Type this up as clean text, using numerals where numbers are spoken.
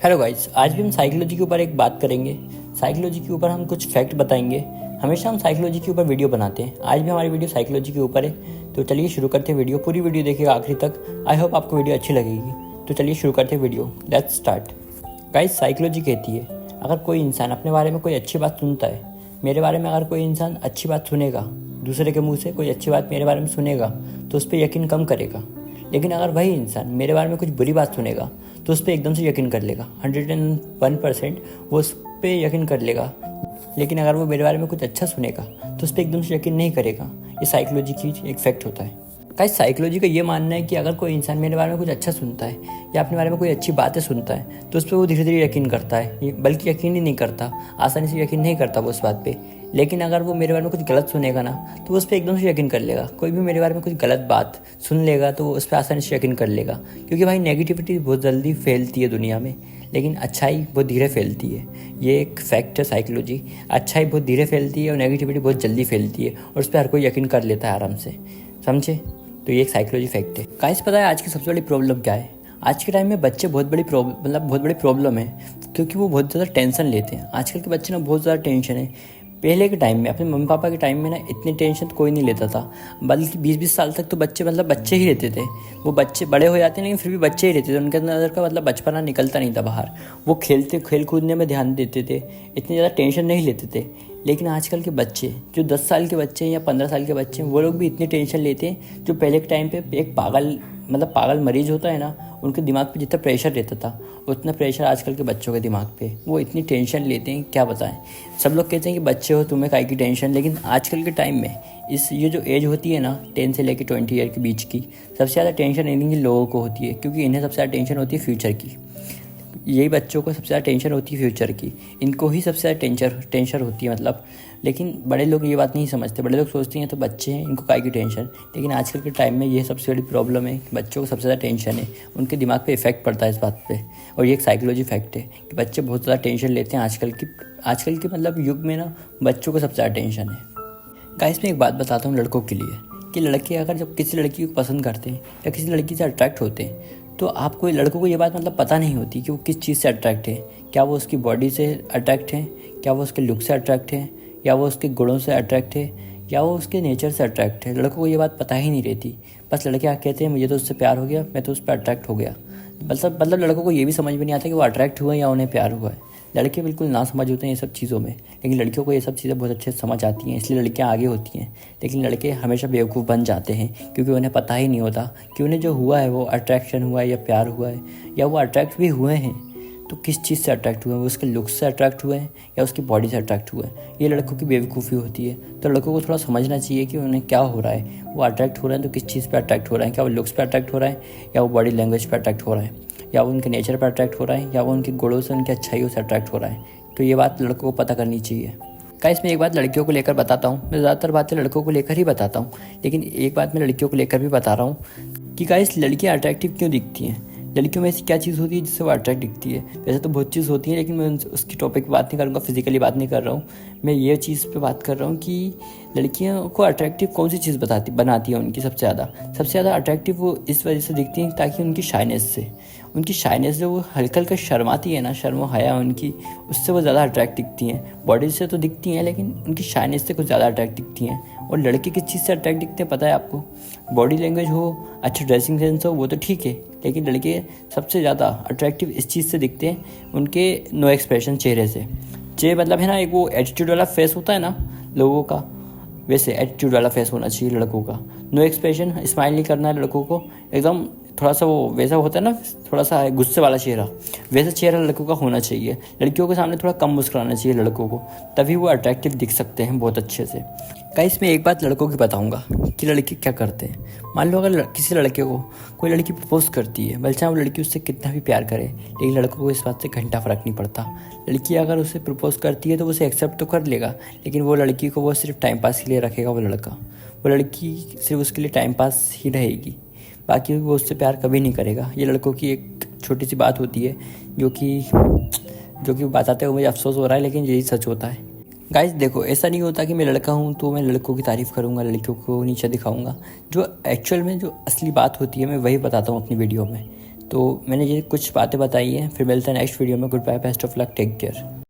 Hello guys, आज भी हम साइकोलॉजी के ऊपर एक बात करेंगे। साइकोलॉजी के ऊपर हम कुछ फैक्ट बताएंगे। हमेशा हम साइकोलॉजी के ऊपर वीडियो बनाते हैं, आज भी हमारी वीडियो साइकोलॉजी के ऊपर है। तो चलिए शुरू करते हैं वीडियो। पूरी वीडियो देखिएगा आखिरी तक। आई होप आपको वीडियो अच्छी लगेगी। तो चलिए शुरू करते हैं video. Let's start. Guys, psychology कहती है अगर कोई इंसान अपने बारे में कोई अच्छी बात सुनता है, मेरे बारे में अगर कोई इंसान अच्छी बात सुनेगा, दूसरे के मुंह से कोई अच्छी बात मेरे बारे में सुनेगा तो उस पर यकीन कम करेगा। लेकिन अगर वही इंसान मेरे बारे में कुछ बुरी बात सुनेगा तो उस पर एकदम से यकीन कर लेगा। 101% वो उस पर यकीन कर लेगा। लेकिन अगर वो मेरे बारे में कुछ अच्छा सुनेगा तो उस पर एकदम से यकीन नहीं करेगा। ये साइकोलॉजी की एक फैक्ट होता है। गाइस, साइकोलॉजी का ये मानना है कि अगर कोई इंसान मेरे बारे में कुछ अच्छा सुनता है या अपने बारे में कोई अच्छी बातें सुनता है तो उस पर वो धीरे धीरे यकीन करता है, बल्कि यकीन ही नहीं करता, आसानी से यकीन नहीं करता वो उस बात पे। लेकिन अगर वो मेरे बारे में कुछ गलत सुनेगा ना तो वो उस पर एकदम से यकीन कर लेगा। कोई भी मेरे बारे में कुछ गलत बात सुन लेगा तो वो उस पर आसानी से यकीन कर लेगा। क्योंकि भाई नेगेटिविटी बहुत जल्दी फैलती है दुनिया में, लेकिन अच्छाई बहुत धीरे फैलती है। ये एक फैक्ट है साइकोलॉजी। अच्छाई बहुत धीरे फैलती है और नेगेटिविटी बहुत जल्दी फैलती है और उस पर हर कोई यकीन कर लेता है आराम से, समझे। तो ये एक साइकोलॉजी फैक्ट है। गाइस, पता है आज की सबसे बड़ी प्रॉब्लम क्या है? आज के टाइम में बच्चे बहुत बड़ी प्रॉब्लम है, क्योंकि वो बहुत ज़्यादा टेंशन लेते हैं। आजकल के बच्चे ना बहुत ज़्यादा टेंशन है। पहले के टाइम में, अपने मम्मी पापा के टाइम में ना इतनी टेंशन कोई नहीं लेता था, बल्कि 20-20 साल तक तो बच्चे ही रहते थे। वो बच्चे बड़े हो जाते हैं लेकिन फिर भी बच्चे ही रहते थे। उनके अंदर का बचपना निकलता नहीं था बाहर। वो खेल कूदने में ध्यान देते थे, इतनी ज़्यादा टेंशन नहीं लेते थे। लेकिन आजकल के बच्चे, जो 10 साल के बच्चे हैं या 15 साल के बच्चे हैं, वो लोग भी इतनी टेंशन लेते हैं। जो पहले के टाइम पे एक पागल मरीज होता है ना, उनके दिमाग पे जितना प्रेशर रहता था उतना प्रेशर आजकल के बच्चों के दिमाग पे। वो इतनी टेंशन लेते हैं, क्या बताएं। सब लोग कहते हैं कि बच्चे हो, तुम्हें काहे की टेंशन। लेकिन आजकल के टाइम में ये जो एज होती है ना, 10 से लेकर 20 ईयर के बीच की, सबसे ज़्यादा टेंशन इन्हीं लोगों को होती है। क्योंकि इन्हें सबसे ज़्यादा टेंशन होती है फ्यूचर की। यही बच्चों को सबसे ज़्यादा टेंशन होती है फ्यूचर की। इनको ही सबसे ज़्यादा टेंशन होती है मतलब। लेकिन बड़े लोग ये बात नहीं समझते। बड़े लोग सोचते हैं तो बच्चे हैं, इनको काहे की टेंशन। लेकिन आजकल के टाइम में ये सबसे बड़ी प्रॉब्लम है कि बच्चों को सबसे ज़्यादा टेंशन है। उनके दिमाग पे इफेक्ट पड़ता है इस बात पे। और ये एक साइकोलॉजी फैक्ट है कि बच्चे बहुत ज़्यादा टेंशन लेते हैं आजकल के मतलब युग में ना, बच्चों को सबसे ज़्यादा टेंशन है। गाइस, मैं एक बात बताता हूँ लड़कों के लिए कि लड़के अगर जब किसी लड़की को पसंद करते हैं या किसी लड़की से अट्रैक्ट होते हैं तो आपको लड़कों को ये बात मतलब पता नहीं होती कि वो किस चीज़ से अट्रैक्ट है। क्या वो उसकी बॉडी से अट्रैक्ट है, क्या वो उसके लुक से अट्रैक्ट है, या वो उसके गुणों से अट्रैक्ट है, या वो उसके नेचर से अट्रैक्ट है। लड़कों को ये बात पता ही नहीं रहती। बस लड़के कहते हैं मुझे तो उससे प्यार हो गया, मैं तो उस पर अट्रैक्ट हो गया। मतलब लड़कों को ये भी समझ में नहीं आता कि वो अट्रैक्ट हुए या उन्हें प्यार हुआ है। लड़के बिल्कुल ना समझ होते हैं ये सब चीज़ों में, लेकिन लड़कियों को ये सब चीज़ें बहुत अच्छे से समझ आती हैं, इसलिए लड़कियां आगे होती हैं। लेकिन लड़के हमेशा बेवकूफ़ बन जाते हैं क्योंकि उन्हें पता ही नहीं होता कि उन्हें जो हुआ है वो अट्रैक्शन हुआ है या प्यार हुआ है, या वो अट्रैक्ट भी हुए हैं तो किस चीज़ से अट्रैक्ट हुए हैं। वो उसके लुक्स से अट्रैक्ट हुए हैं या उसकी बॉडी से अट्रैक्ट हुए हैं। ये लड़कों की बेवकूफ़ी होती है। तो लड़कों को थोड़ा समझना चाहिए कि उन्हें क्या हो रहा है। वो अट्रैक्ट हो रहे हैं तो किस चीज़ पर अट्रैक्ट हो रहे हैं। क्या वो लुक्स पर अट्रैक्ट हो रहा है, या वो बॉडी लैंग्वेज पर अट्रैक्ट हो रहा है, या वो उनके नेचर पर अट्रैक्ट हो रहा है, या वो उनके गुणों से, उनकी अच्छाइयों से अट्रैक्ट हो रहा है। तो ये बात लड़कों को पता करनी चाहिए। गाइस, मैं एक बात लड़कियों को लेकर बताता हूँ। मैं ज़्यादातर बातें लड़कों को लेकर ही बताता हूँ, लेकिन एक बात मैं लड़कियों को लेकर भी बता रहा हूँ कि गाइस, लड़कियाँ अट्रैक्टिव क्यों दिखती हैं। लड़कियों में ऐसी क्या चीज़ होती है जिससे वो अट्रैक्ट दिखती है। वैसे तो बहुत चीज़ होती है, लेकिन मैं उसकी टॉपिक पे बात नहीं करूँगा, फिजिकली बात नहीं कर रहा हूँ। मैं ये चीज़ पे बात कर रहा हूँ कि लड़कियों को अट्रैक्टिव कौन सी चीज़ बनाती है उनकी सबसे ज़्यादा अट्रैक्टिव वो इस वजह से दिखती हैं ताकि उनकी शाइनेस जो वो हल्का हल्का शर्माती है ना, शर्म हया उनकी, उससे वो ज़्यादा अट्रैक्ट दिखती हैं। बॉडी से तो दिखती हैं लेकिन उनकी शाइनेस से कुछ ज़्यादा अट्रैक्ट दिखती हैं। और लड़के किस चीज़ से अट्रैक्ट दिखते हैं पता है आपको? बॉडी लैंग्वेज हो, अच्छा ड्रेसिंग सेंस हो, वो तो ठीक है, लेकिन लड़के सबसे ज़्यादा अट्रैक्टिव इस चीज़ से दिखते हैं, उनके नो एक्सप्रेशन चेहरे से। मतलब है ना, एक वो एटीट्यूड वाला फेस होता है ना लोगों का, वैसे एटीट्यूड वाला फेस होना चाहिए लड़कों का। नो एक्सप्रेशन, स्माइल नहीं करना है लड़कों को, एकदम थोड़ा सा वो वैसा होता है ना, थोड़ा सा गुस्से वाला चेहरा, वैसा चेहरा लड़कों का होना चाहिए। लड़कियों के सामने थोड़ा कम मुस्कुराना चाहिए लड़कों को, तभी वो अट्रैक्टिव दिख सकते हैं बहुत अच्छे से। गाइस, मैं एक बात लड़कों की बताऊंगा कि लड़के क्या करते हैं। मान लो अगर किसी लड़के को कोई लड़की प्रपोज करती है, भले चाहे वो लड़की उससे कितना भी प्यार करे, लेकिन लड़कों को इस बात से घंटा फ़र्क नहीं पड़ता। लड़की अगर उसे प्रपोज करती है तो उसे एक्सेप्ट तो कर लेगा, लेकिन वो लड़की को वो सिर्फ टाइम पास के लिए रखेगा। वो लड़की सिर्फ उसके लिए टाइम पास ही रहेगी, बाकी वो उससे प्यार कभी नहीं करेगा। ये लड़कों की एक छोटी सी बात होती है जो कि बताते हुए मुझे अफसोस हो रहा है, लेकिन यही सच होता है। गाइस देखो, ऐसा नहीं होता कि मैं लड़का हूँ तो मैं लड़कों की तारीफ़ करूँगा, लड़कियों को नीचे दिखाऊँगा। जो एक्चुअल में जो असली बात होती है मैं वही बताता हूँ अपनी वीडियो में। तो मैंने ये कुछ बातें बताई हैं। फिर मिलते हैं नेक्स्ट वीडियो में। Good bye, best of luck, take care.